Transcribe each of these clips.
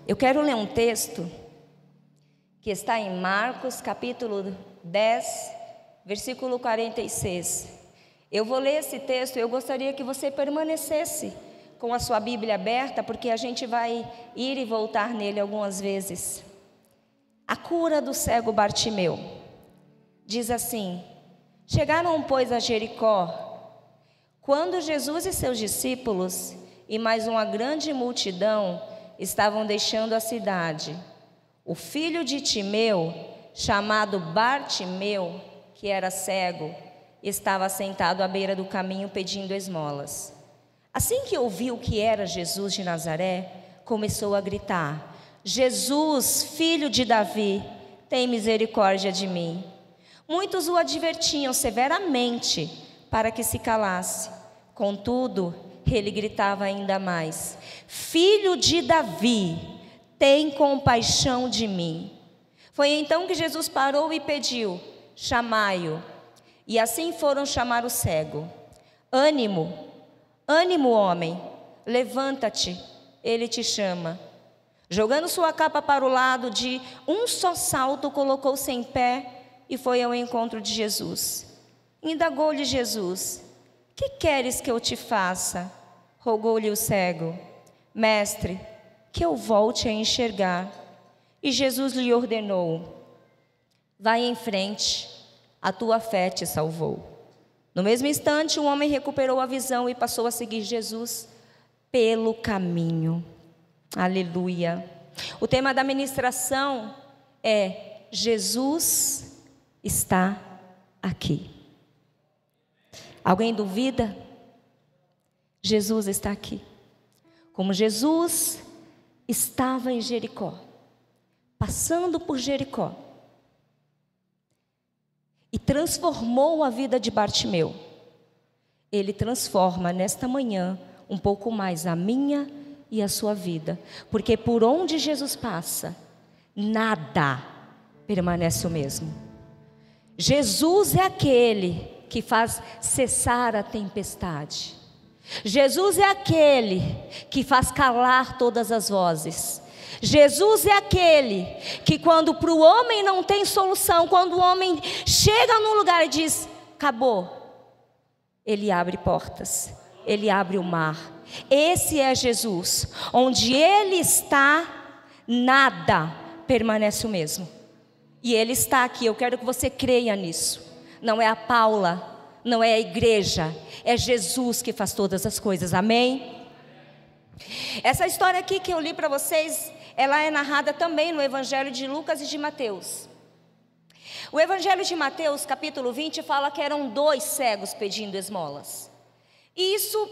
Eu quero ler um texto que está em Marcos, capítulo 10, versículo 46. Eu vou ler esse texto, eu gostaria que você permanecesse com a sua Bíblia aberta, porque a gente vai ir e voltar nele algumas vezes. A cura do cego Bartimeu. Diz assim: chegaram, pois, a Jericó. Quando Jesus e seus discípulos e mais uma grande multidão estavam deixando a cidade, o filho de Timeu, chamado Bartimeu, que era cego, estava sentado à beira do caminho pedindo esmolas. Assim que ouviu que era Jesus de Nazaré, começou a gritar: Jesus, filho de Davi, tem misericórdia de mim. Muitos o advertiam severamente para que se calasse. Contudo, ele gritava ainda mais: Filho de Davi, tem compaixão de mim. Foi então que Jesus parou e pediu: chamai-o. E assim foram chamar o cego. Ânimo, ânimo, homem, levanta-te, ele te chama. Jogando sua capa para o lado, de um só salto colocou-se em pé e foi ao encontro de Jesus. Indagou-lhe Jesus: que queres que eu te faça? Rogou-lhe o cego: Mestre, que eu volte a enxergar. E Jesus lhe ordenou: vai em frente, a tua fé te salvou. No mesmo instante, o homem recuperou a visão e passou a seguir Jesus pelo caminho. Aleluia. O tema da ministração é: Jesus está aqui. Alguém duvida? Jesus está aqui. Como Jesus estava em Jericó, passando por Jericó, e transformou a vida de Bartimeu, Ele transforma nesta manhã um pouco mais a minha e a sua vida, porque por onde Jesus passa, nada permanece o mesmo. Jesus é aquele que faz cessar a tempestade. Jesus é aquele que faz calar todas as vozes. Jesus é aquele que, quando para o homem não tem solução, quando o homem chega num lugar e diz: acabou, Ele abre portas, Ele abre o mar. Esse é Jesus. Onde Ele está, nada permanece o mesmo. E Ele está aqui. Eu quero que você creia nisso. Não é a Paula, não é a igreja, é Jesus que faz todas as coisas. Amém? Essa história aqui que eu li para vocês, ela é narrada também no Evangelho de Lucas e de Mateus. O Evangelho de Mateus, capítulo 20, fala que eram 2 cegos pedindo esmolas. E isso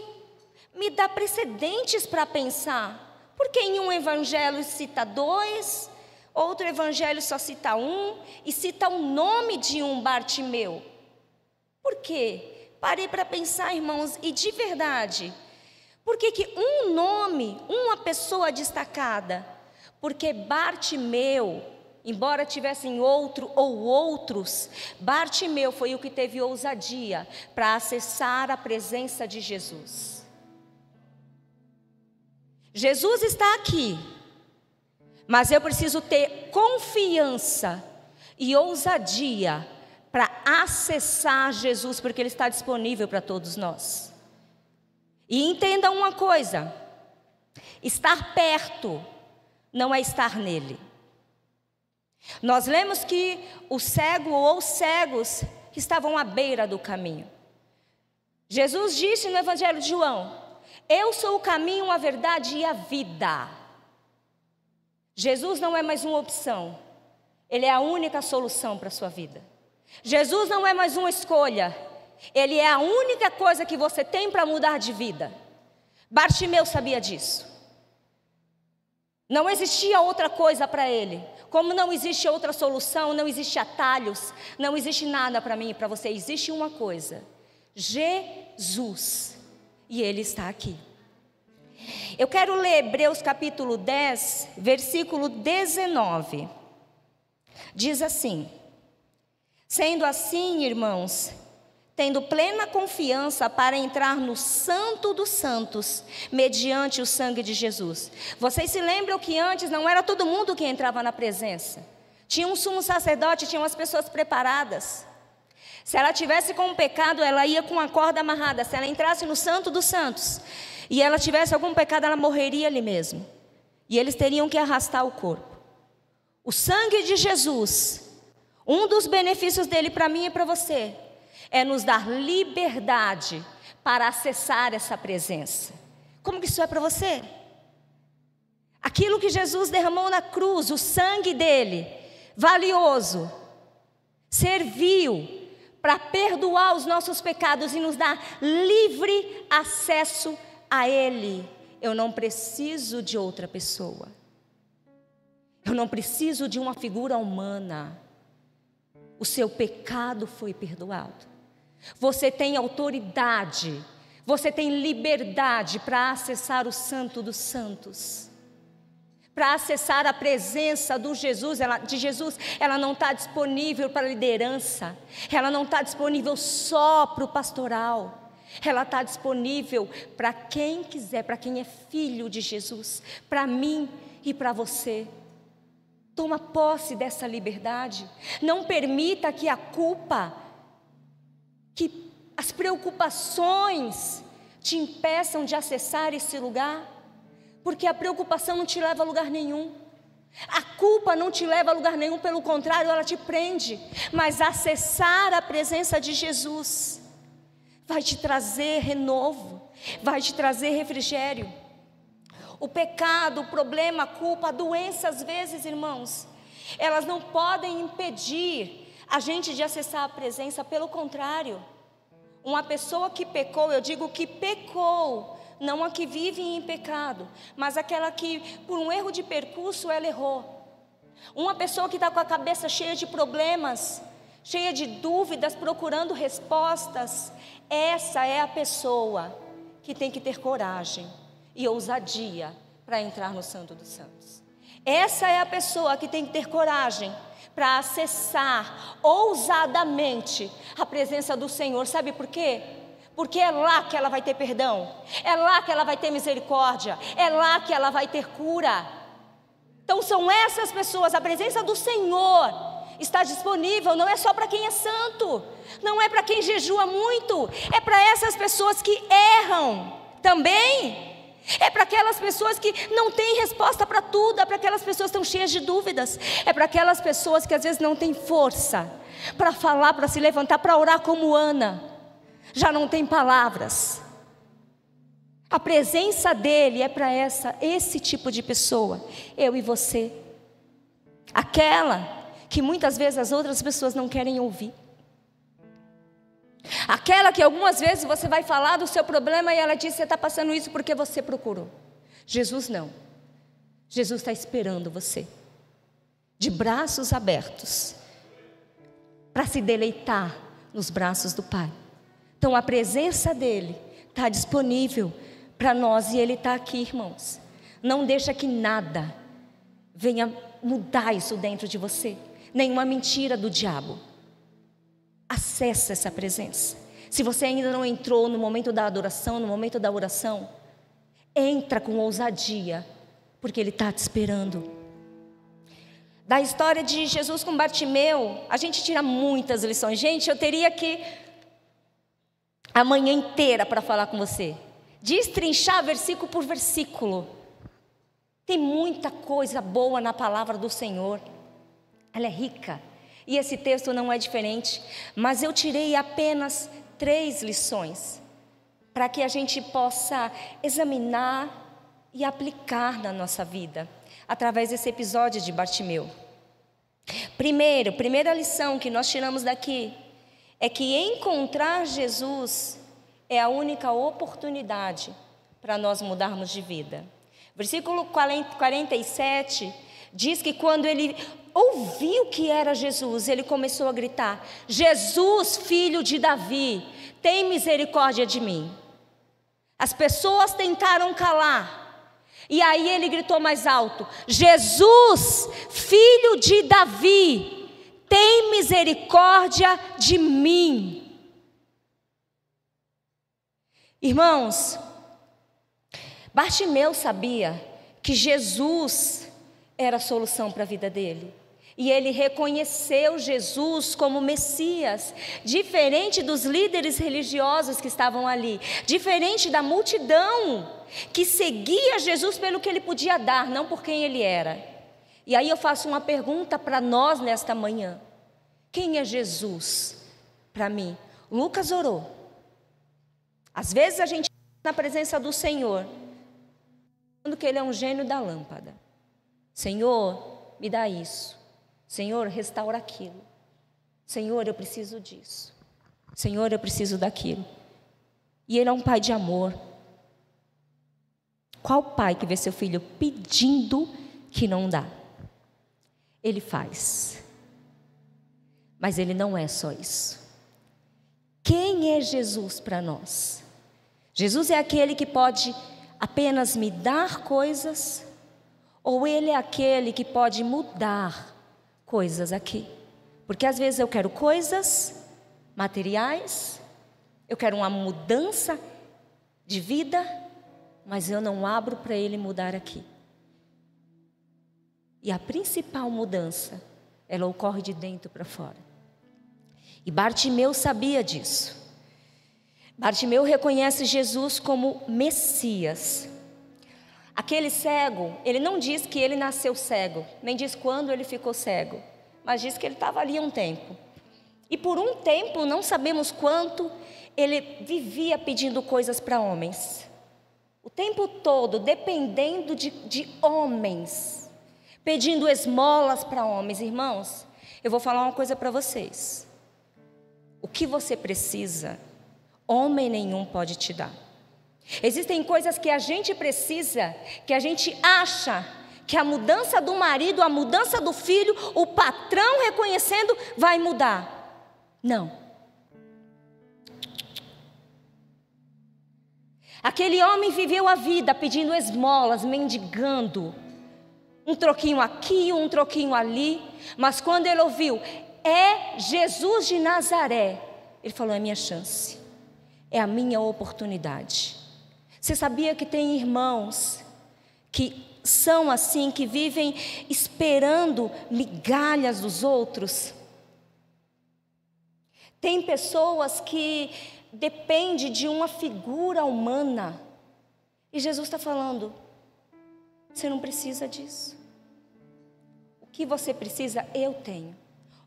me dá precedentes para pensar, porque em um evangelho cita 2, outro evangelho só cita 1, e cita o nome de um Bartimeu. Por quê? Parei para pensar, irmãos, e de verdade, por que um nome, uma pessoa destacada? Porque Bartimeu, embora tivessem outro ou outros, Bartimeu foi o que teve ousadia para acessar a presença de Jesus. Jesus está aqui, mas eu preciso ter confiança e ousadia para acessar Jesus, porque Ele está disponível para todos nós. E entendam uma coisa: estar perto não é estar nele. Nós lemos que o cego ou os cegos estavam à beira do caminho. Jesus disse no Evangelho de João: eu sou o caminho, a verdade e a vida. Jesus não é mais uma opção, Ele é a única solução para a sua vida. Jesus não é mais uma escolha, Ele é a única coisa que você tem para mudar de vida. Bartimeu sabia disso. Não existia outra coisa para ele. Como não existe outra solução, não existe atalhos, não existe nada para mim e para você. Existe uma coisa: Jesus. E Ele está aqui. Eu quero ler Hebreus capítulo 10, versículo 19. Diz assim: sendo assim, irmãos, tendo plena confiança para entrar no Santo dos Santos, mediante o sangue de Jesus. Vocês se lembram que antes não era todo mundo que entrava na presença. Tinha um sumo sacerdote, tinha umas pessoas preparadas. Se ela tivesse com um pecado, ela ia com a corda amarrada. Se ela entrasse no Santo dos Santos e ela tivesse algum pecado, ela morreria ali mesmo. E eles teriam que arrastar o corpo. O sangue de Jesus, um dos benefícios dele para mim e para você, é nos dar liberdade para acessar essa presença. Como que isso é para você? Aquilo que Jesus derramou na cruz, o sangue dele, valioso, serviu para perdoar os nossos pecados e nos dar livre acesso a ele. Eu não preciso de outra pessoa. Eu não preciso de uma figura humana. O seu pecado foi perdoado. Você tem autoridade, você tem liberdade para acessar o Santo dos Santos, para acessar a presença de Jesus. Ela não está disponível para a liderança, ela não está disponível só para o pastoral, ela está disponível para quem quiser, para quem é filho de Jesus, para mim e para você. Toma posse dessa liberdade. Não permita que a culpa, que as preocupações te impeçam de acessar esse lugar, porque a preocupação não te leva a lugar nenhum. A culpa não te leva a lugar nenhum, pelo contrário, ela te prende. Mas acessar a presença de Jesus vai te trazer renovo, vai te trazer refrigério. O pecado, o problema, a culpa, a doença, às vezes, irmãos, elas não podem impedir a gente de acessar a presença. Pelo contrário, uma pessoa que pecou, eu digo que pecou, não a que vive em pecado, mas aquela que por um erro de percurso ela errou. Uma pessoa que está com a cabeça cheia de problemas, cheia de dúvidas, procurando respostas, essa é a pessoa que tem que ter coragem e ousadia para entrar no Santo dos Santos. Essa é a pessoa que tem que ter coragem para acessar ousadamente a presença do Senhor. Sabe por quê? Porque é lá que ela vai ter perdão, é lá que ela vai ter misericórdia, é lá que ela vai ter cura. Então são essas pessoas, a presença do Senhor está disponível, não é só para quem é santo, não é para quem jejua muito, é para essas pessoas que erram também. É para aquelas pessoas que não têm resposta para tudo, é para aquelas pessoas que estão cheias de dúvidas, é para aquelas pessoas que às vezes não têm força para falar, para se levantar, para orar como Ana, já não tem palavras. A presença dele é para esse tipo de pessoa, eu e você, aquela que muitas vezes as outras pessoas não querem ouvir. Aquela que algumas vezes você vai falar do seu problema e ela diz: você está passando isso porque você procurou. Jesus não. Jesus está esperando você, de braços abertos, para se deleitar nos braços do Pai. Então a presença dele está disponível para nós e ele está aqui, irmãos. Não deixa que nada venha mudar isso dentro de você, nenhuma mentira do diabo. Acesse essa presença. Se você ainda não entrou no momento da adoração, no momento da oração, entra com ousadia, porque ele está te esperando. Da história de Jesus com Bartimeu, a gente tira muitas lições. Gente, eu teria que a manhã inteira para falar com você, destrinchar versículo por versículo. Tem muita coisa boa na palavra do Senhor, ela é rica. E esse texto não é diferente, mas eu tirei apenas 3 lições, para que a gente possa examinar e aplicar na nossa vida, através desse episódio de Bartimeu. Primeira lição que nós tiramos daqui, é que encontrar Jesus é a única oportunidade para nós mudarmos de vida. Versículo 47 diz que quando ele ouviu que era Jesus, ele começou a gritar: Jesus, filho de Davi, tem misericórdia de mim. As pessoas tentaram calar, e aí ele gritou mais alto: Jesus, filho de Davi, tem misericórdia de mim. Irmãos, Bartimeu sabia que Jesus era a solução para a vida dele. E ele reconheceu Jesus como Messias, diferente dos líderes religiosos que estavam ali, diferente da multidão que seguia Jesus pelo que ele podia dar, não por quem ele era. E aí eu faço uma pergunta para nós nesta manhã: quem é Jesus para mim? Lucas orou. Às vezes a gente na presença do Senhor, falando que Ele é um gênio da lâmpada. Senhor, me dá isso. Senhor, restaura aquilo. Senhor, eu preciso disso. Senhor, eu preciso daquilo. E Ele é um pai de amor. Qual pai que vê seu filho pedindo que não dá? Ele faz. Mas Ele não é só isso. Quem é Jesus para nós? Jesus é aquele que pode apenas me dar coisas, ou Ele é aquele que pode mudar coisas aqui? Porque às vezes eu quero coisas materiais, eu quero uma mudança de vida, mas eu não abro para Ele mudar aqui. E a principal mudança, ela ocorre de dentro para fora. E Bartimeu sabia disso. Bartimeu reconhece Jesus como Messias. Aquele cego, ele não diz que ele nasceu cego, nem diz quando ele ficou cego, mas diz que ele estava ali há um tempo. E por um tempo, não sabemos quanto, ele vivia pedindo coisas para homens. O tempo todo, dependendo de homens, pedindo esmolas para homens. Irmãos, eu vou falar uma coisa para vocês. O que você precisa, homem nenhum pode te dar. Existem coisas que a gente precisa, que a gente acha que a mudança do marido, a mudança do filho, o patrão reconhecendo, vai mudar. Não. Aquele homem viveu a vida pedindo esmolas, mendigando. Um troquinho aqui, um troquinho ali. Mas quando ele ouviu, é Jesus de Nazaré, ele falou, é a minha chance, é a minha oportunidade. Você sabia que tem irmãos que são assim, que vivem esperando migalhas dos outros? Tem pessoas que dependem de uma figura humana. E Jesus está falando, você não precisa disso. O que você precisa, eu tenho.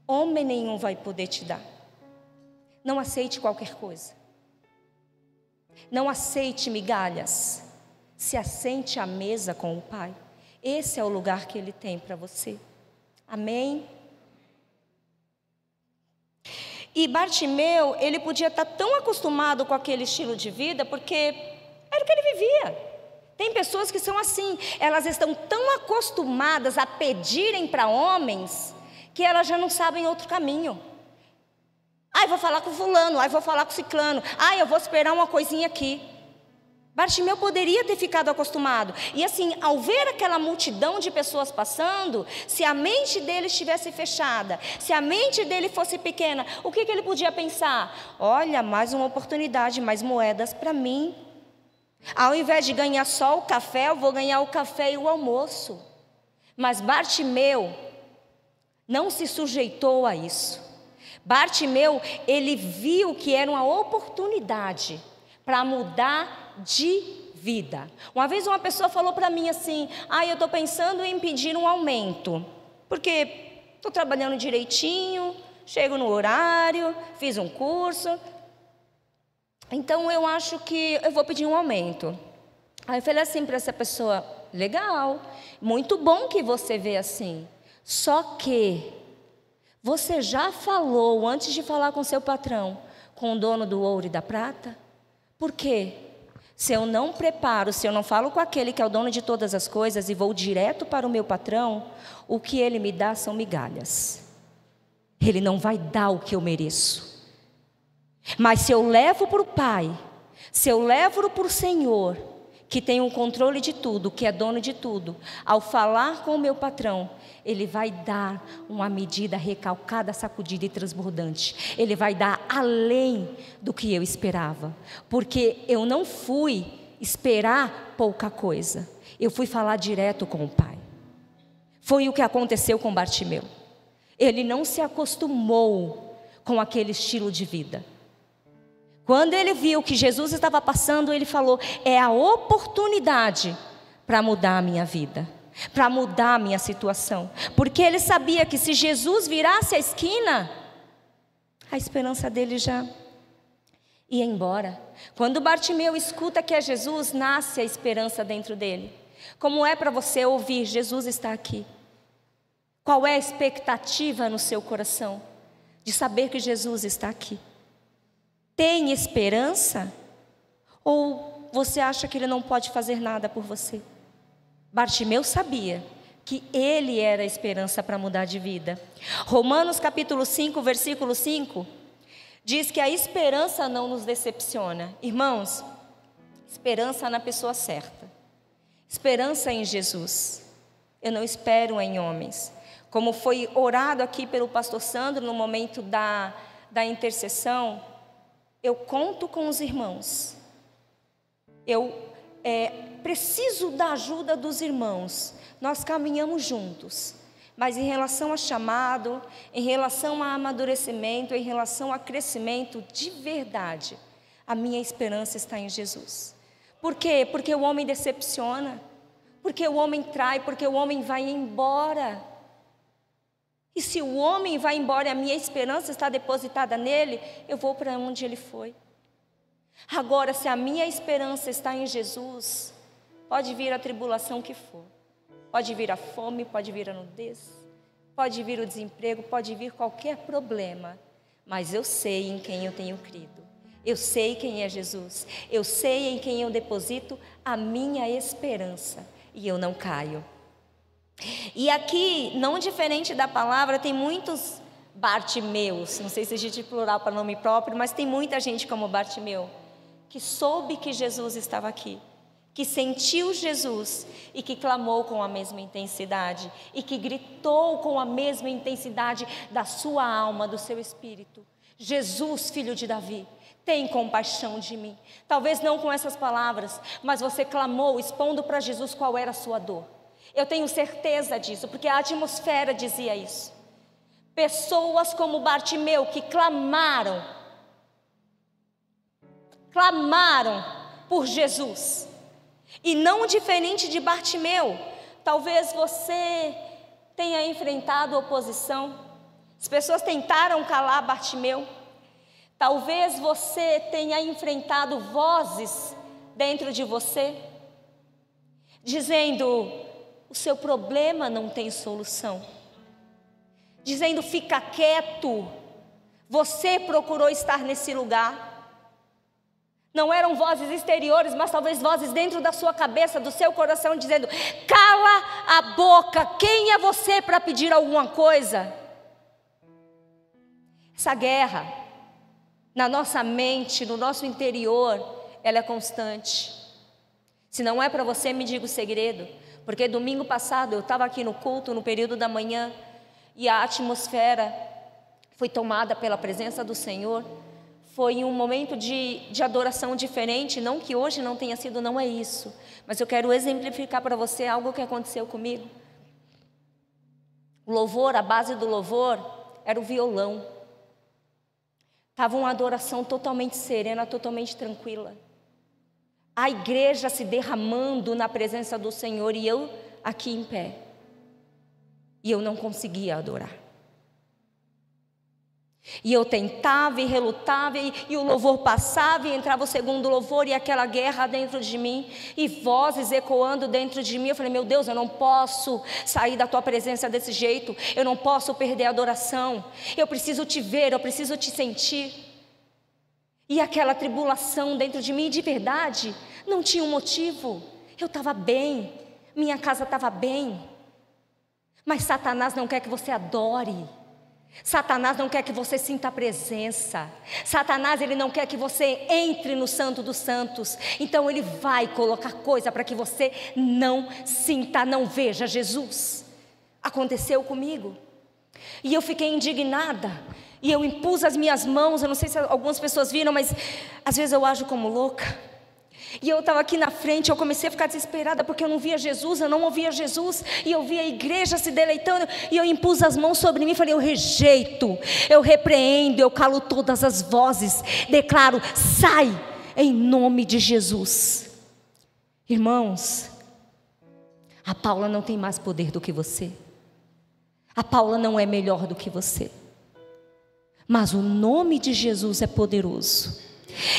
Homem nenhum vai poder te dar. Não aceite qualquer coisa. Não aceite migalhas. Se assente à mesa com o Pai. Esse é o lugar que Ele tem para você. Amém? E Bartimeu, ele podia estar tão acostumado com aquele estilo de vida, porque era o que ele vivia. Tem pessoas que são assim. Elas estão tão acostumadas a pedirem para homens, que elas já não sabem outro caminho. Ai, vou falar com fulano, ai, vou falar com ciclano, ai, eu vou esperar uma coisinha aqui. Bartimeu poderia ter ficado acostumado. E assim, ao ver aquela multidão de pessoas passando, se a mente dele estivesse fechada, se a mente dele fosse pequena, o que ele podia pensar? Olha, mais uma oportunidade, mais moedas para mim. Ao invés de ganhar só o café, eu vou ganhar o café e o almoço. Mas Bartimeu não se sujeitou a isso. Bartimeu, ele viu que era uma oportunidade para mudar de vida. Uma vez uma pessoa falou para mim assim, eu estou pensando em pedir um aumento, porque estou trabalhando direitinho, chego no horário, fiz um curso, então eu acho que eu vou pedir um aumento. Aí eu falei assim para essa pessoa, legal, muito bom que você vê assim, só que você já falou, antes de falar com seu patrão, com o dono do ouro e da prata? Por quê? Se eu não preparo, se eu não falo com aquele que é o dono de todas as coisas e vou direto para o meu patrão, o que ele me dá são migalhas. Ele não vai dar o que eu mereço. Mas se eu levo para o Pai, se eu levo para o Senhor, que tem o controle de tudo, que é dono de tudo, ao falar com o meu patrão, ele vai dar uma medida recalcada, sacudida e transbordante. Ele vai dar além do que eu esperava, porque eu não fui esperar pouca coisa, eu fui falar direto com o Pai. Foi o que aconteceu com Bartimeu. Ele não se acostumou com aquele estilo de vida. Quando ele viu que Jesus estava passando, ele falou: é a oportunidade para mudar a minha vida, para mudar a minha situação. Porque ele sabia que se Jesus virasse a esquina, a esperança dele já ia embora. Quando Bartimeu escuta que é Jesus, nasce a esperança dentro dele. Como é para você ouvir: Jesus está aqui? Qual é a expectativa no seu coração de saber que Jesus está aqui? Tem esperança? Ou você acha que ele não pode fazer nada por você? Bartimeu sabia que ele era a esperança para mudar de vida. Romanos capítulo 5, versículo 5, diz que a esperança não nos decepciona. Irmãos, esperança na pessoa certa. Esperança em Jesus. Eu não espero em homens. Como foi orado aqui pelo pastor Sandro no momento da intercessão, eu conto com os irmãos. Eu preciso da ajuda dos irmãos. Nós caminhamos juntos. Mas em relação a chamado, em relação a amadurecimento, em relação a crescimento de verdade, a minha esperança está em Jesus. Por quê? Porque o homem decepciona. Porque o homem trai, porque o homem vai embora. E se o homem vai embora e a minha esperança está depositada nele, eu vou para onde ele foi. Agora, se a minha esperança está em Jesus, pode vir a tribulação que for. Pode vir a fome, pode vir a nudez, pode vir o desemprego, pode vir qualquer problema. Mas eu sei em quem eu tenho crido. Eu sei quem é Jesus. Eu sei em quem eu deposito a minha esperança. E eu não caio. E aqui, não diferente da palavra, tem muitos Bartimeus, não sei se existe plural para nome próprio, mas tem muita gente como Bartimeu, que soube que Jesus estava aqui, que sentiu Jesus e que clamou com a mesma intensidade, e que gritou com a mesma intensidade da sua alma, do seu espírito: Jesus, filho de Davi, tem compaixão de mim. Talvez não com essas palavras, mas você clamou expondo para Jesus qual era a sua dor. Eu tenho certeza disso, porque a atmosfera dizia isso. Pessoas como Bartimeu que clamaram por Jesus. E não diferente de Bartimeu, talvez você tenha enfrentado oposição. As pessoas tentaram calar Bartimeu. Talvez você tenha enfrentado vozes dentro de você, dizendo: o seu problema não tem solução. Dizendo: fica quieto, você procurou estar nesse lugar. Não eram vozes exteriores, mas talvez vozes dentro da sua cabeça, do seu coração, dizendo: cala a boca, quem é você para pedir alguma coisa? Essa guerra, na nossa mente, no nosso interior, ela é constante. Se não é para você, me diga o segredo. Porque domingo passado eu estava aqui no culto, no período da manhã, e a atmosfera foi tomada pela presença do Senhor. Foi um momento de adoração diferente, não que hoje não tenha sido, não é isso. Mas eu quero exemplificar para você algo que aconteceu comigo. O louvor, a base do louvor, era o violão. Estava uma adoração totalmente serena, totalmente tranquila. A igreja se derramando na presença do Senhor e eu aqui em pé. E eu não conseguia adorar. E eu tentava e relutava e o louvor passava e entrava o segundo louvor e aquela guerra dentro de mim e vozes ecoando dentro de mim. Eu falei: meu Deus, eu não posso sair da tua presença desse jeito. Eu não posso perder a adoração. Eu preciso te ver, eu preciso te sentir. E aquela tribulação dentro de mim, de verdade, não tinha um motivo. Eu estava bem, minha casa estava bem. Mas Satanás não quer que você adore. Satanás não quer que você sinta a presença. Satanás, ele não quer que você entre no Santo dos Santos. Então ele vai colocar coisa para que você não sinta, não veja Jesus. Aconteceu comigo. E eu fiquei indignada. E eu impus as minhas mãos. Eu não sei se algumas pessoas viram, mas às vezes eu ajo como louca. E eu estava aqui na frente, eu comecei a ficar desesperada, porque eu não via Jesus, eu não ouvia Jesus, e eu via a igreja se deleitando, e eu impus as mãos sobre mim, falei, eu rejeito, eu repreendo, eu calo todas as vozes, declaro, sai, em nome de Jesus. Irmãos, a Paula não tem mais poder do que você, a Paula não é melhor do que você, mas o nome de Jesus é poderoso.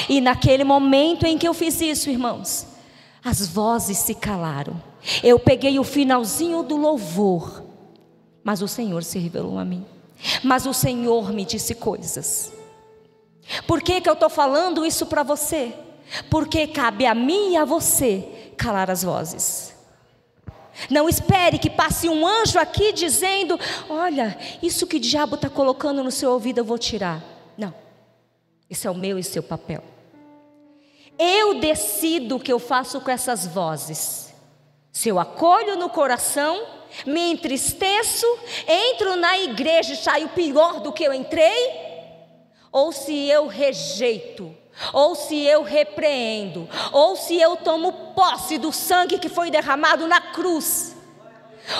E naquele momento em que eu fiz isso, irmãos, as vozes se calaram. Eu peguei o finalzinho do louvor, mas o Senhor se revelou a mim. Mas o Senhor me disse coisas. Por que eu estou falando isso para você? Porque cabe a mim e a você calar as vozes. Não espere que passe um anjo aqui dizendo, olha, isso que o diabo está colocando no seu ouvido eu vou tirar. Não. Esse é o meu e seu papel. Eu decido o que eu faço com essas vozes. Se eu acolho no coração, me entristeço, entro na igreja e saio pior do que eu entrei, ou se eu rejeito, ou se eu repreendo, ou se eu tomo posse do sangue que foi derramado na cruz,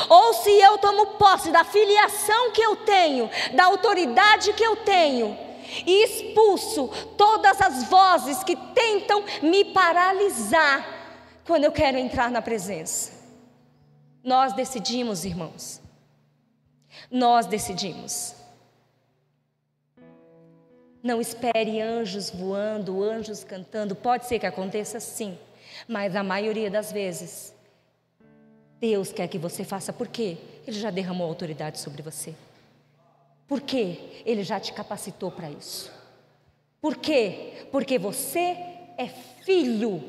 ou se eu tomo posse da filiação que eu tenho, da autoridade que eu tenho, e expulso todas as vozes que tentam me paralisar quando eu quero entrar na presença. Nós decidimos, irmãos. Nós decidimos. Não espere anjos voando, anjos cantando. Pode ser que aconteça sim, mas a maioria das vezes Deus quer que você faça. Por quê? Ele já derramou autoridade sobre você. Por quê? Ele já te capacitou para isso. Por quê? Porque você é filho.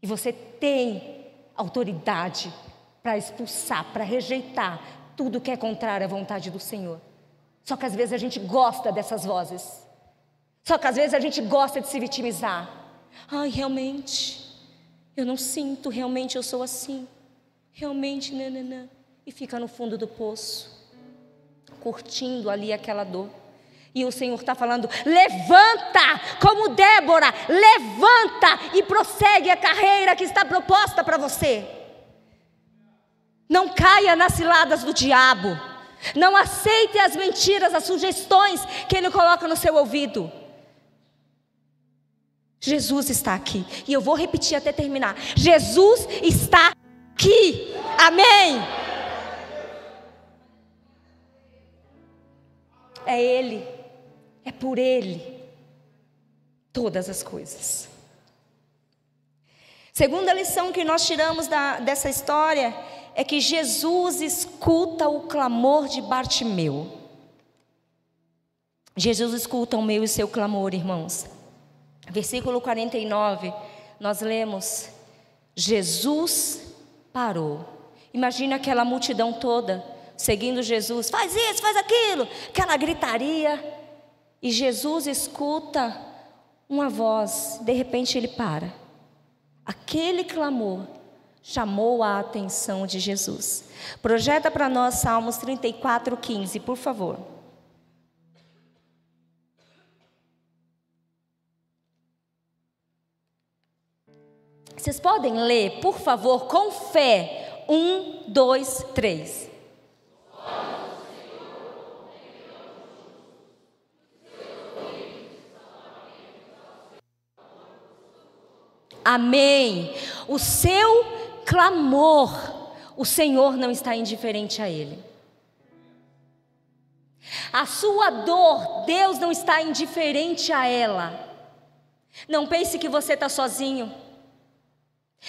E você tem autoridade para expulsar, para rejeitar tudo que é contrário à vontade do Senhor. Só que às vezes a gente gosta dessas vozes. Só que às vezes a gente gosta de se vitimizar. Ai, realmente, eu não sinto, realmente eu sou assim. Realmente, nananã. E fica no fundo do poço, curtindo ali aquela dor. E o Senhor está falando, levanta, como Débora, levanta e prossegue a carreira que está proposta para você. Não caia nas ciladas do diabo. Não aceite as mentiras, as sugestões que ele coloca no seu ouvido. Jesus está aqui. E eu vou repetir até terminar. Jesus está aqui. Amém. É Ele, é por Ele, todas as coisas. Segunda lição que nós tiramos dessa história é que Jesus escuta o clamor de Bartimeu. Jesus escuta o meu e o seu clamor, irmãos. Versículo 49, nós lemos, Jesus parou. Imagina aquela multidão toda seguindo Jesus, faz isso, faz aquilo, aquela gritaria, e Jesus escuta uma voz, de repente ele para. Aquele clamor chamou a atenção de Jesus. Projeta para nós Salmos 34:15, por favor. Vocês podem ler, por favor, com fé. 1, 2, 3. Amém. O seu clamor, o Senhor não está indiferente a ele. A sua dor, Deus não está indiferente a ela. Não pense que você está sozinho.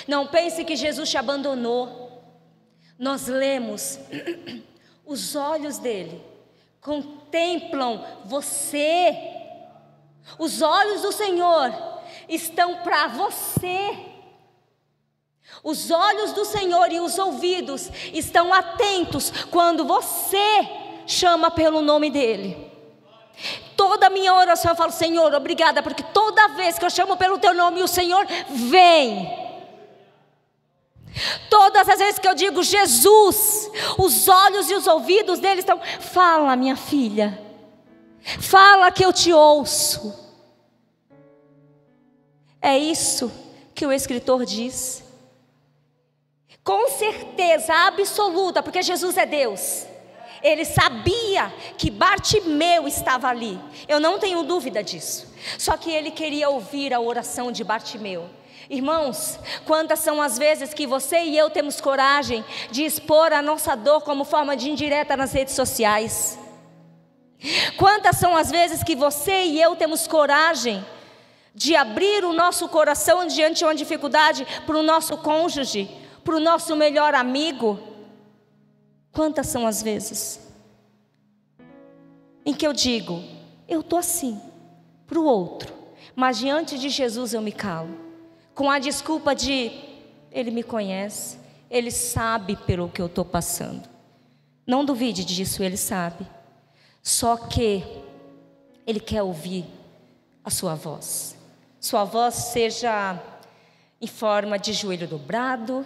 Não pense que Jesus te abandonou. Nós lemos, os olhos dele contemplam você. Os olhos do Senhor estão para você. Os olhos do Senhor e os ouvidos estão atentos quando você chama pelo nome dEle. Toda a minha oração eu falo: Senhor, obrigada, porque toda vez que eu chamo pelo Teu nome, o Senhor vem. Todas as vezes que eu digo Jesus, os olhos e os ouvidos dele estão: fala, minha filha, fala que eu te ouço. É isso que o escritor diz. Com certeza absoluta, porque Jesus é Deus. Ele sabia que Bartimeu estava ali. Eu não tenho dúvida disso. Só que ele queria ouvir a oração de Bartimeu. Irmãos, quantas são as vezes que você e eu temos coragem de expor a nossa dor como forma de indireta nas redes sociais? Quantas são as vezes que você e eu temos coragem de abrir o nosso coração diante de uma dificuldade para o nosso cônjuge, para o nosso melhor amigo? Quantas são as vezes em que eu digo: eu estou assim para o outro, mas diante de Jesus eu me calo, com a desculpa de: Ele me conhece, Ele sabe pelo que eu estou passando. Não duvide disso, Ele sabe. Só que Ele quer ouvir a sua voz. Sua voz seja em forma de joelho dobrado,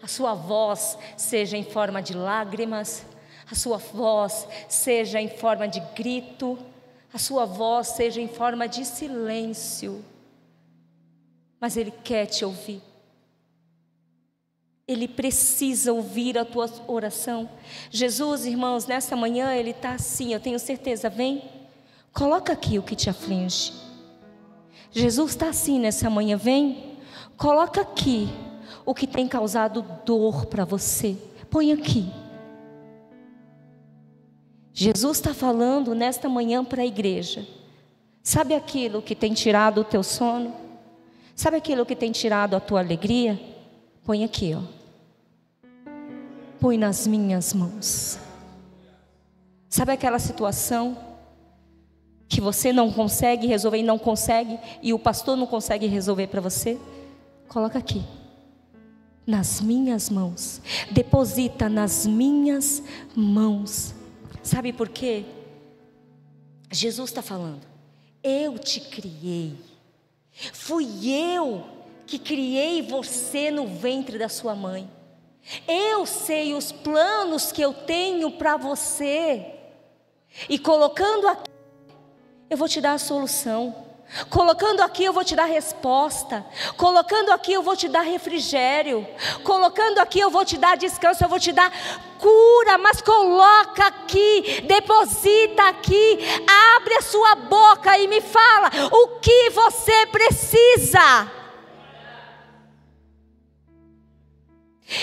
a sua voz seja em forma de lágrimas, a sua voz seja em forma de grito, a sua voz seja em forma de silêncio. Mas Ele quer te ouvir. Ele precisa ouvir a tua oração. Jesus, irmãos, nessa manhã Ele está assim, eu tenho certeza. Vem, coloca aqui o que te aflige. Jesus está assim nessa manhã. Vem, coloca aqui o que tem causado dor para você. Põe aqui. Jesus está falando nesta manhã para a igreja. Sabe aquilo que tem tirado o teu sono? Sabe aquilo que tem tirado a tua alegria? Põe aqui, ó. Põe nas minhas mãos. Sabe aquela situação que você não consegue resolver e não consegue, e o pastor não consegue resolver para você? Coloca aqui. Nas minhas mãos. Deposita nas minhas mãos. Sabe por quê? Jesus está falando: eu te criei. Fui eu que criei você no ventre da sua mãe. Eu sei os planos que eu tenho para você. E colocando aqui, eu vou te dar a solução. Colocando aqui eu vou te dar resposta. Colocando aqui eu vou te dar refrigério. Colocando aqui eu vou te dar descanso. Eu vou te dar cura. Mas coloca aqui, deposita aqui, abre a sua boca e me fala o que você precisa.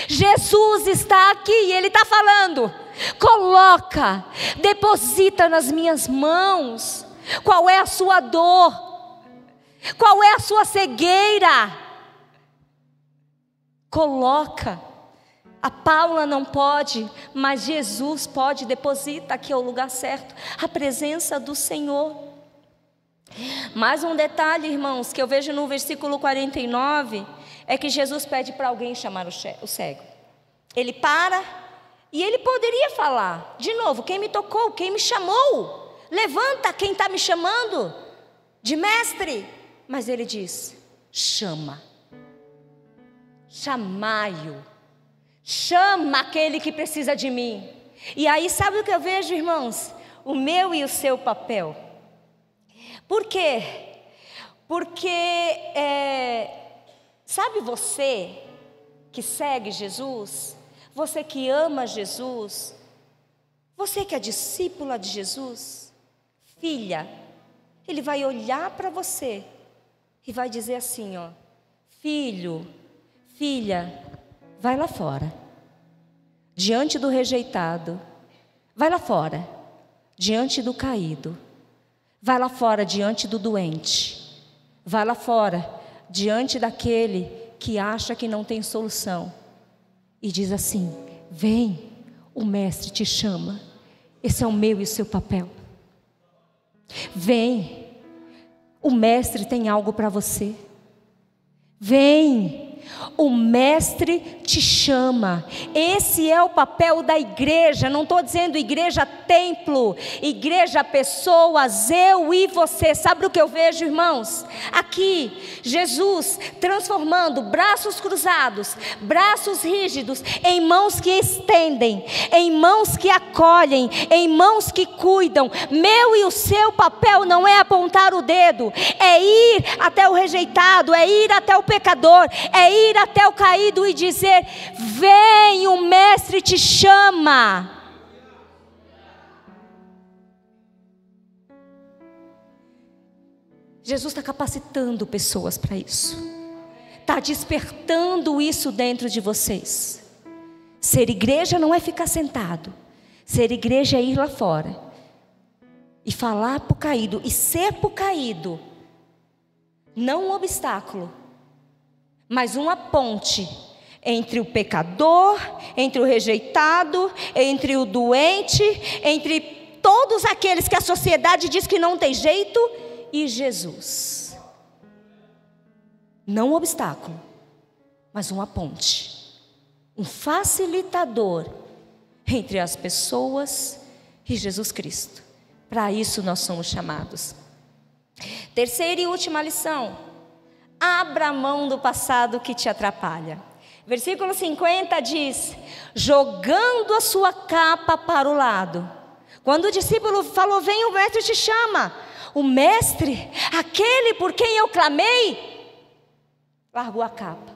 Jesus está aqui e Ele está falando: coloca, deposita nas minhas mãos. Qual é a sua dor? Qual é a sua cegueira? Coloca. A Paula não pode, mas Jesus pode. Deposita aqui, é o lugar certo, a presença do Senhor. Mais um detalhe, irmãos, que eu vejo no versículo 49, é que Jesus pede para alguém chamar o cego. Ele para e ele poderia falar de novo: quem me tocou, quem me chamou? Levanta, quem está me chamando de mestre. Mas ele diz: chama, chamai-o, chama aquele que precisa de mim. E aí sabe o que eu vejo, irmãos? O meu e o seu papel. Por quê? Porque sabe, você que segue Jesus, você que ama Jesus, você que é discípula de Jesus, filha, Ele vai olhar para você e vai dizer assim, ó: filho, filha, vai lá fora, diante do rejeitado, vai lá fora, diante do caído, vai lá fora diante do doente, vai lá fora diante daquele que acha que não tem solução, e diz assim: vem, o mestre te chama. Esse é o meu e o seu papel. Vem, o mestre tem algo para você. Vem, o Mestre te chama. Esse é o papel da igreja. Não estou dizendo igreja templo, igreja pessoas, eu e você. Sabe o que eu vejo, irmãos? Aqui, Jesus transformando braços cruzados, braços rígidos, em mãos que estendem, em mãos que acolhem, em mãos que cuidam. Meu e o seu papel não é apontar o dedo, é ir até o rejeitado, é ir até o pecador, é ir até o caído e dizer: vem, o Mestre te chama. Jesus está capacitando pessoas para isso, está despertando isso dentro de vocês. Ser igreja não é ficar sentado, ser igreja é ir lá fora e falar para o caído, e ser para o caído não um obstáculo, mas uma ponte entre o pecador, entre o rejeitado, entre o doente, entre todos aqueles que a sociedade diz que não tem jeito, e Jesus. Não um obstáculo, mas uma ponte, um facilitador entre as pessoas e Jesus Cristo. Para isso nós somos chamados. Terceira e última lição: abra mão do passado que te atrapalha. Versículo 50 diz: jogando a sua capa para o lado. Quando o discípulo falou: vem, o Mestre te chama. O Mestre, aquele por quem eu clamei, largou a capa.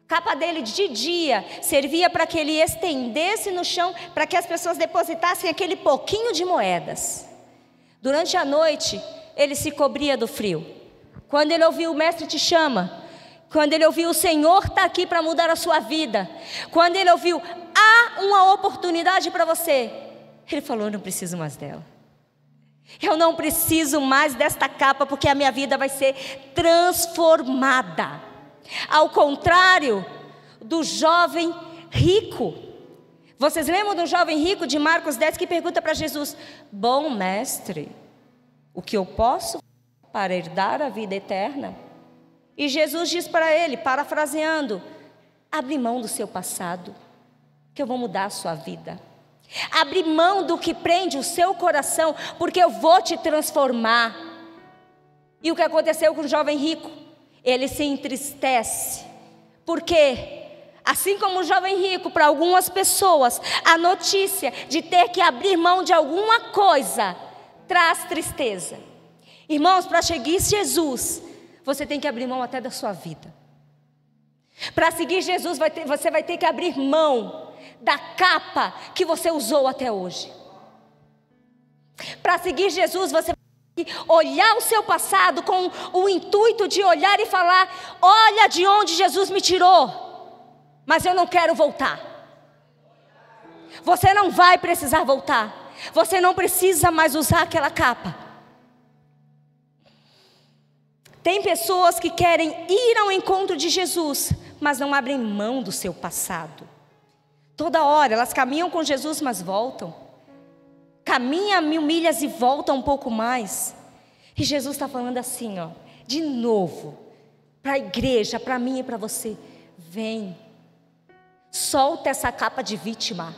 A capa dele de dia servia para que ele estendesse no chão, para que as pessoas depositassem aquele pouquinho de moedas. Durante a noite, ele se cobria do frio. Quando ele ouviu: o Mestre te chama, quando ele ouviu: o Senhor está aqui para mudar a sua vida, quando ele ouviu: há uma oportunidade para você, ele falou: eu não preciso mais dela. Eu não preciso mais desta capa, porque a minha vida vai ser transformada. Ao contrário do jovem rico. Vocês lembram do jovem rico de Marcos 10 que pergunta para Jesus: bom mestre, o que eu posso para herdar a vida eterna? E Jesus diz para ele, parafraseando: abre mão do seu passado, que eu vou mudar a sua vida. Abre mão do que prende o seu coração, porque eu vou te transformar. E o que aconteceu com o jovem rico? Ele se entristece, porque assim como o jovem rico, para algumas pessoas, a notícia de ter que abrir mão de alguma coisa traz tristeza. Irmãos, para seguir Jesus, você tem que abrir mão até da sua vida. Para seguir Jesus, você vai ter que abrir mão da capa que você usou até hoje. Para seguir Jesus, você vai ter que olhar o seu passado com o intuito de olhar e falar: olha de onde Jesus me tirou, mas eu não quero voltar. Você não vai precisar voltar. Você não precisa mais usar aquela capa. Tem pessoas que querem ir ao encontro de Jesus, mas não abrem mão do seu passado. Toda hora elas caminham com Jesus, mas voltam. Caminham 1000 milhas e voltam um pouco mais. E Jesus está falando assim, ó, de novo, para a igreja, para mim e para você: vem, solta essa capa de vítima.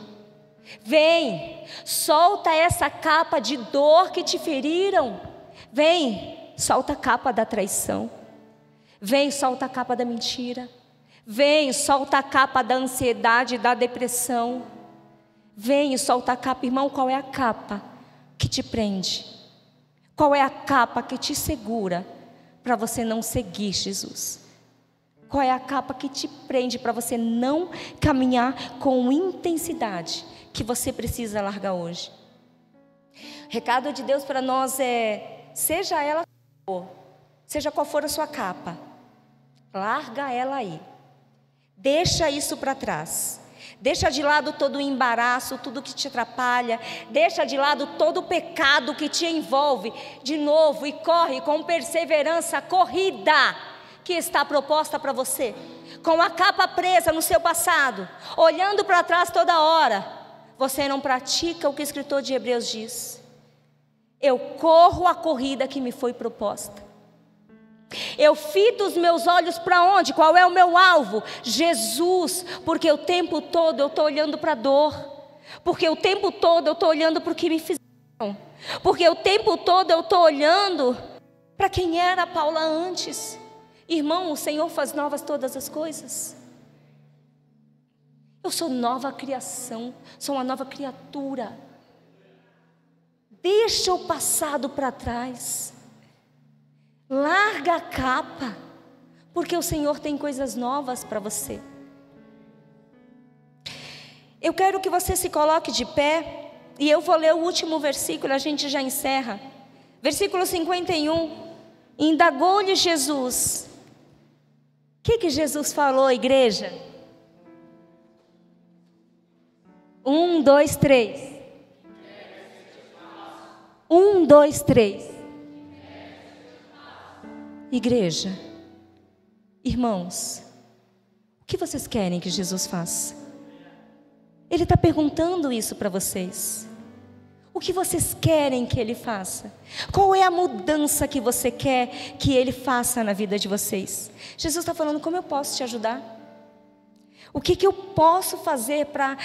Vem, solta essa capa de dor que te feriram. Vem, solta a capa da traição. Vem, solta a capa da mentira. Vem, solta a capa da ansiedade e da depressão. Vem e solta a capa. Irmão, qual é a capa que te prende? Qual é a capa que te segura para você não seguir Jesus? Qual é a capa que te prende para você não caminhar com intensidade que você precisa largar hoje? O recado de Deus para nós é: seja ela qual for, seja qual for a sua capa, larga ela aí. Deixa isso para trás. Deixa de lado todo o embaraço, tudo que te atrapalha. Deixa de lado todo o pecado que te envolve. De novo, e corre com perseverança a corrida que está proposta para você. Com a capa presa no seu passado, olhando para trás toda hora, você não pratica o que o escritor de Hebreus diz: eu corro a corrida que me foi proposta. Eu fito os meus olhos para onde? Qual é o meu alvo? Jesus, porque o tempo todo eu estou olhando para a dor, porque o tempo todo eu estou olhando para o que me fizeram, porque o tempo todo eu estou olhando para quem era a Paula antes. Irmão, o Senhor faz novas todas as coisas. Eu sou nova criação, sou uma nova criatura. Deixa o passado para trás. Larga a capa, porque o Senhor tem coisas novas para você. Eu quero que você se coloque de pé, e eu vou ler o último versículo, a gente já encerra. Versículo 51. Indagou-lhe Jesus. O que Jesus falou, igreja? 1, 2, 3. 1, 2, 3. Igreja, irmãos, o que vocês querem que Jesus faça? Ele está perguntando isso para vocês. O que vocês querem que Ele faça? Qual é a mudança que você quer que Ele faça na vida de vocês? Jesus está falando, como eu posso te ajudar? O que eu posso fazer para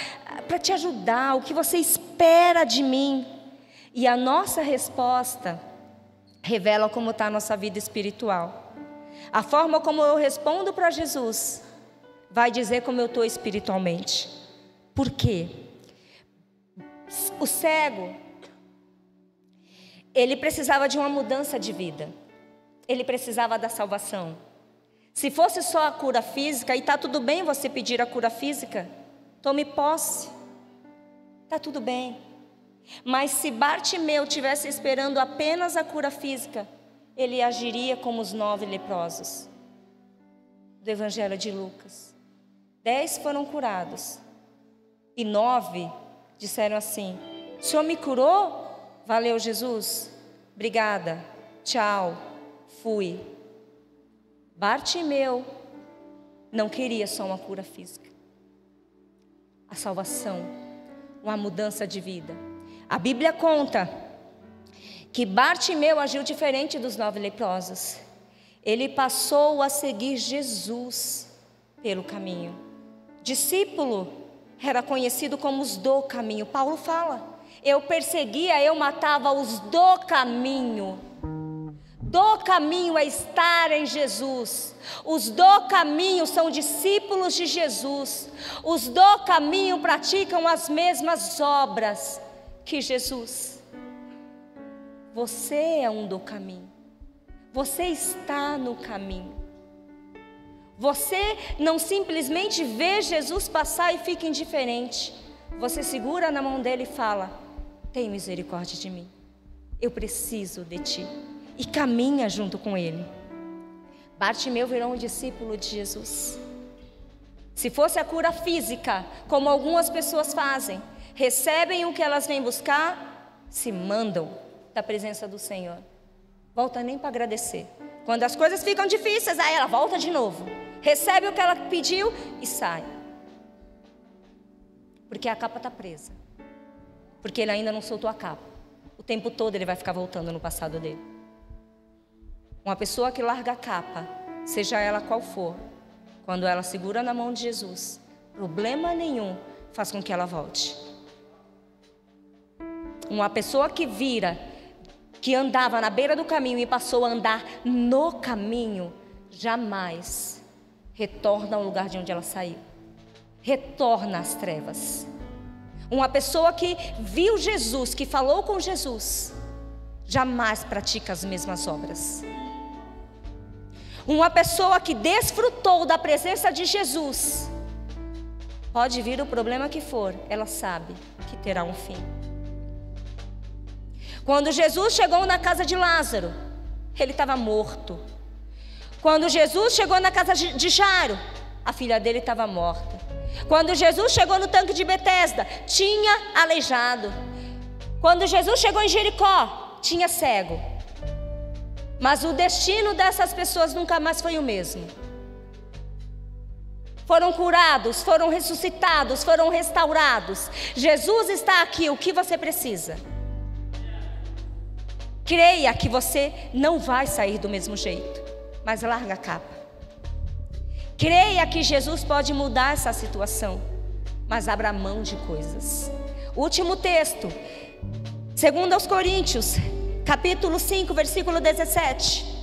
te ajudar? O que você espera de mim? E a nossa resposta revela como está a nossa vida espiritual. A forma como eu respondo para Jesus vai dizer como eu estou espiritualmente. Por quê? O cego, ele precisava de uma mudança de vida. Ele precisava da salvação. Se fosse só a cura física, e está tudo bem você pedir a cura física, tome posse, está tudo bem. Mas se Bartimeu tivesse esperando apenas a cura física, ele agiria como os 9 leprosos do Evangelho de Lucas. 10 foram curados e 9 disseram assim: o Senhor me curou? Valeu, Jesus, obrigada, tchau, fui. Bartimeu não queria só uma cura física, a salvação, uma mudança de vida. A Bíblia conta que Bartimeu agiu diferente dos 9 leprosos. Ele passou a seguir Jesus pelo caminho. Discípulo era conhecido como os do caminho. Paulo fala, eu perseguia, eu matava os do caminho. Do caminho é estar em Jesus. Os do caminho são discípulos de Jesus. Os do caminho praticam as mesmas obras que Jesus. Você é um do caminho. Você está no caminho. Você não simplesmente vê Jesus passar e fica indiferente. Você segura na mão dele e fala: tem misericórdia de mim, eu preciso de ti. E caminha junto com ele. Bartimeu virou um discípulo de Jesus. Se fosse a cura física, como algumas pessoas fazem, recebem o que elas vêm buscar, se mandam da presença do Senhor, volta nem para agradecer. Quando as coisas ficam difíceis, aí ela volta de novo, recebe o que ela pediu e sai, porque a capa está presa, porque ele ainda não soltou a capa. O tempo todo ele vai ficar voltando no passado dele. Uma pessoa que larga a capa, seja ela qual for, quando ela segura na mão de Jesus, problema nenhum faz com que ela volte. Uma pessoa que vira, que andava na beira do caminho e passou a andar no caminho, jamais retorna ao lugar de onde ela saiu. Retorna às trevas. Uma pessoa que viu Jesus, que falou com Jesus, jamais pratica as mesmas obras. Uma pessoa que desfrutou da presença de Jesus, pode vir o problema que for, ela sabe que terá um fim. Quando Jesus chegou na casa de Lázaro, ele estava morto. Quando Jesus chegou na casa de Jairo, a filha dele estava morta. Quando Jesus chegou no tanque de Betesda, tinha aleijado. Quando Jesus chegou em Jericó, tinha cego. Mas o destino dessas pessoas nunca mais foi o mesmo. Foram curados, foram ressuscitados, foram restaurados. Jesus está aqui, o que você precisa? Creia que você não vai sair do mesmo jeito. mas larga a capa. Creia que Jesus pode mudar essa situação, mas abra mão de coisas. Último texto, 2 Coríntios, capítulo 5, versículo 17.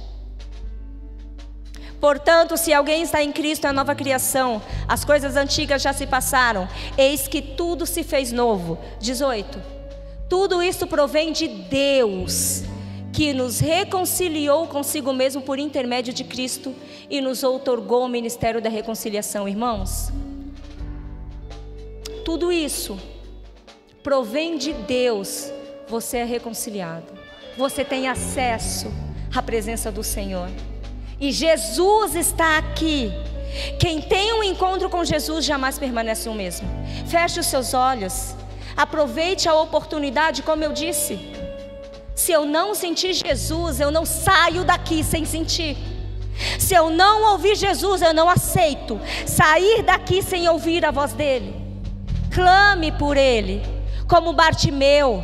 Portanto, se alguém está em Cristo, é a nova criação. As coisas antigas já se passaram, eis que tudo se fez novo. 18. Tudo isso provém de Deus, que nos reconciliou consigo mesmo por intermédio de Cristo e nos outorgou o ministério da reconciliação. Irmãos, tudo isso provém de Deus. Você é reconciliado, você tem acesso à presença do Senhor, e Jesus está aqui. Quem tem um encontro com Jesus jamais permanece o mesmo. Feche os seus olhos, aproveite a oportunidade. Como eu disse, se eu não sentir Jesus, eu não saio daqui sem sentir. Se eu não ouvir Jesus, eu não aceito sair daqui sem ouvir a voz dele. Clame por ele, como Bartimeu.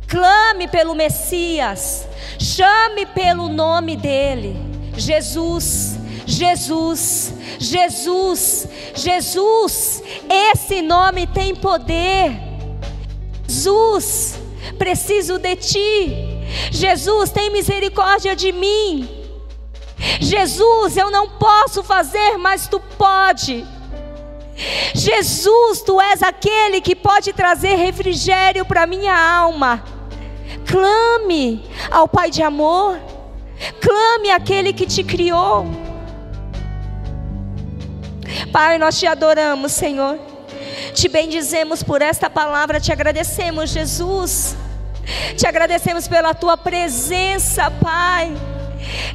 Clame pelo Messias. Chame pelo nome dele. Jesus, Jesus, Jesus, Jesus. Esse nome tem poder. Jesus, preciso de ti. Jesus, tem misericórdia de mim. Jesus, eu não posso fazer, mas tu pode. Jesus, tu és aquele que pode trazer refrigério para minha alma. Clame ao Pai de amor. Clame àquele que te criou. Pai, nós te adoramos, Senhor. Te bendizemos por esta palavra. Te agradecemos, Jesus. Te agradecemos pela tua presença, Pai.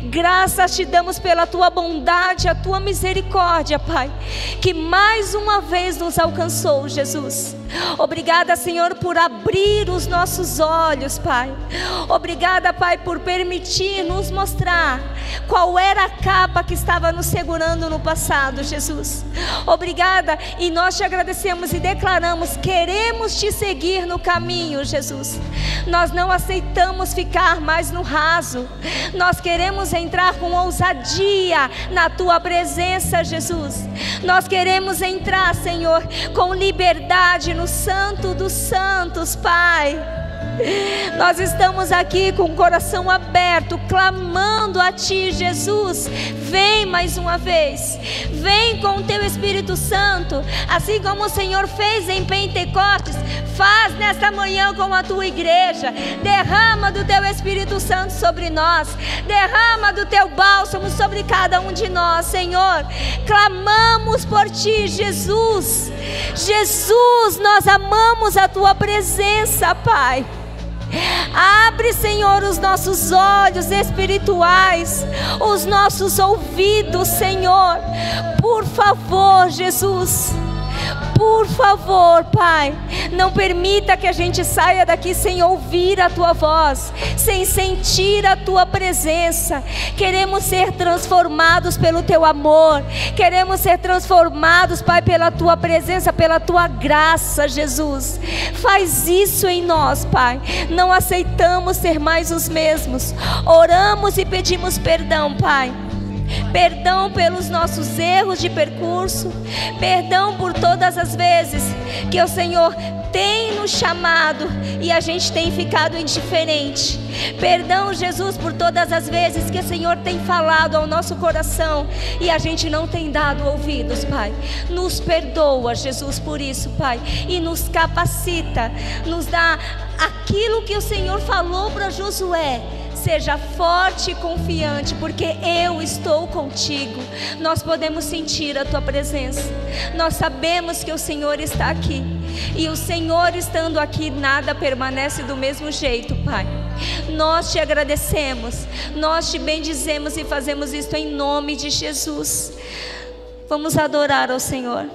Graças te damos pela tua bondade, a tua misericórdia, Pai, que mais uma vez nos alcançou, Jesus. Obrigada, Senhor, por abrir os nossos olhos, Pai. Obrigada, Pai, por permitir nos mostrar qual era a capa que estava nos segurando no passado, Jesus. Obrigada, e nós te agradecemos e declaramos: queremos te seguir no caminho, Jesus. Nós não aceitamos ficar mais no raso. Nós queremos entrar com ousadia na tua presença, Jesus. Nós queremos entrar, Senhor, com liberdade no Santo dos Santos, Pai. Nós estamos aqui com o coração aberto, clamando a ti, Jesus. Vem mais uma vez, vem com o teu Espírito Santo, assim como o Senhor fez em Pentecostes. Faz nesta manhã com a tua igreja. Derrama do teu Espírito Santo sobre nós, derrama do teu bálsamo sobre cada um de nós, Senhor. Clamamos por ti, Jesus. Jesus, nós amamos a tua presença, Pai. Abre, Senhor, os nossos olhos espirituais, os nossos ouvidos, Senhor. Por favor, Jesus. Por favor, Pai, não permita que a gente saia daqui sem ouvir a tua voz, sem sentir a tua presença. Queremos ser transformados pelo teu amor, queremos ser transformados, Pai, pela tua presença, pela tua graça, Jesus. Faz isso em nós, Pai. Não aceitamos ser mais os mesmos. Oramos e pedimos perdão, Pai. Perdão pelos nossos erros de percurso. Perdão por todas as vezes que o Senhor tem nos chamado e a gente tem ficado indiferente. Perdão, Jesus, por todas as vezes que o Senhor tem falado ao nosso coração e a gente não tem dado ouvidos, Pai. Nos perdoa, Jesus, por isso, Pai, e nos capacita, nos dá aquilo que o Senhor falou para Josué: seja forte e confiante, porque eu estou contigo. Nós podemos sentir a tua presença. Nós sabemos que o Senhor está aqui. E o Senhor estando aqui, nada permanece do mesmo jeito, Pai. Nós te agradecemos, nós te bendizemos e fazemos isto em nome de Jesus. Vamos adorar ao Senhor.